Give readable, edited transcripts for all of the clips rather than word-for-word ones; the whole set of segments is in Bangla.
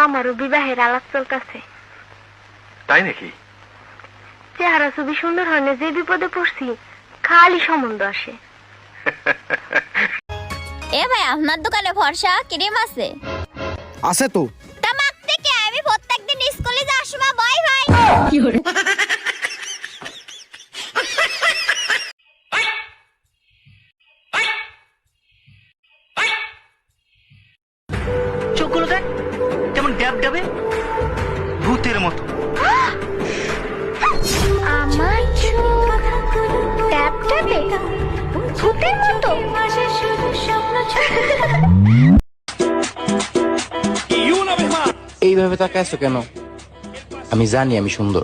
আমারও বিবাহের আলাপ চলতেছে। তাই নাকি? চেহারা ছবি সুন্দর হয় না, যে বিপদে পড়ছি খালি সম্বন্ধ আসে। এ ভাই, আপনার দোকানে ফর্সা ক্রিম আছে? আছে তো। তামাক থেকে আমি প্রত্যেকদিন স্কুলে যাওয়ার সময় বই ভাই। চোখগুলো দেখ কেমন ড্যাব ড্যাবে, ভূতের মতো। আমার ট্যাপ ট্যাপে ভূতের মতো। এইভাবে তাকাইছো কেন? আমি জানি আমি সুন্দর।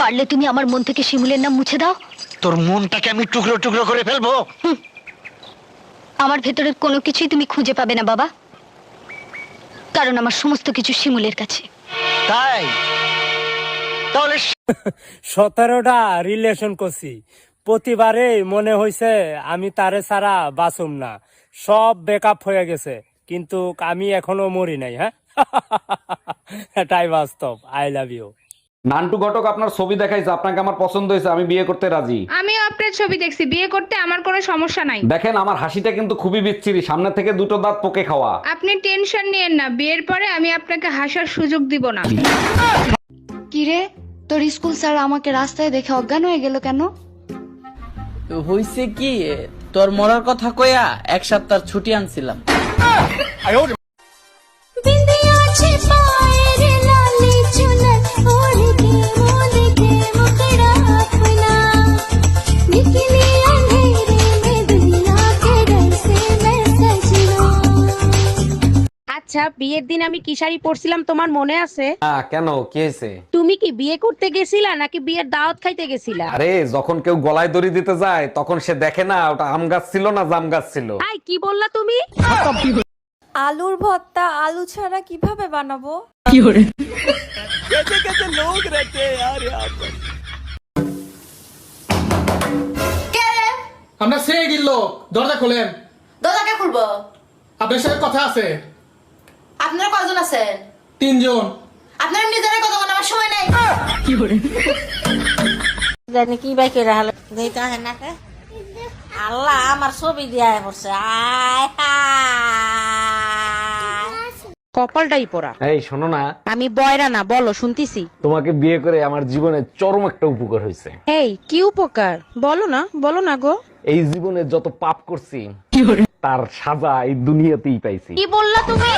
পারলে তুমি আমার মন থেকে শিমুলের নাম মুছে দাও। তোর মনটাকে আমি টুকরো টুকরো করে ফেলবো। আমার ভেতরের কোনো কিছুই তুমি খুঁজে পাবে না বাবা, কারণ আমার সমস্ত কিছু শিমুলের কাছে। তাই তাহলে 17টা রিলেশন করছি, প্রতিবারে মনে হয়েছে আমি তারে ছাড়া বাঁচুম না, সব ব্রেকআপ হয়ে গেছে, কিন্তু আমি এখনো মরি নাই। হ্যাঁ, এটাই বাস্তব। I love you. নান্টু ঘটক আপনার ছবি দেখাইছে, আপনাকে আমার পছন্দ হয়েছে, আমি বিয়ে করতে রাজি। আমিও আপনার ছবি দেখছি, বিয়ে করতে আমার কোনো সমস্যা নাই। দেখেন আমার হাসিটা কিন্তু খুবই বিচ্ছিরি, সামনে থেকে দুটো দাঁত পোকে খাওয়া। আপনি টেনশন নিয়েন না, বিয়ের পরে আমি আপনাকে হাসার সুযোগ দিব না। কিরে, তোর স্কুল স্যার আমাকে রাস্তায় দেখে অজ্ঞান হয়ে গেল কেন? হইছে কি, তোর মরার কথা কইয়া 1 সপ্তাহ ছুটি আনছিলাম। আচ্ছা, বিয়ের দিন আমি কি শাড়ি পরছিলাম তোমার মনে আছে? হ্যাঁ, কেন কি হয়েছে? তুমি কি বিয়ে করতে গেছিলা নাকি বিয়ের দাওয়াত খাইতে গেছিলা? আরে যখন কেউ গলায় দড়ি দিতে যায় তখন সে দেখে না ওটা আম গাছ ছিল না জাম গাছ ছিল। আই কি বললা তুমি? আলুর ভর্তা আলু ছাড়া কিভাবে বানাবো? আমরা সেই গিল্লো, দরজা খোলেন। দরজাকে খুলবো? আপনার সাথে কথা আছে। আপনারা কয়জন আছেন? 3 জন। আপনারা নিজেরা কথা বলার আমার সময় নাই। জানি কি বাই করে হাল দেইতা হয় না কে? আল্লাহ আমার ছবি দিয়া পড়ছে। আয় কপালটাই পড়া। এই শোনো না, আমি বয়রা না, বলো শুনতিছি। তোমাকে বিয়ে করে আমার জীবনে চরম একটা উপকার হয়েছে। এই কি উপকার? বলো না গো। এই জীবনে যত পাপ করছি তার সাজা এই দুনিয়াতেই পাইছি। কি বললা তুমি?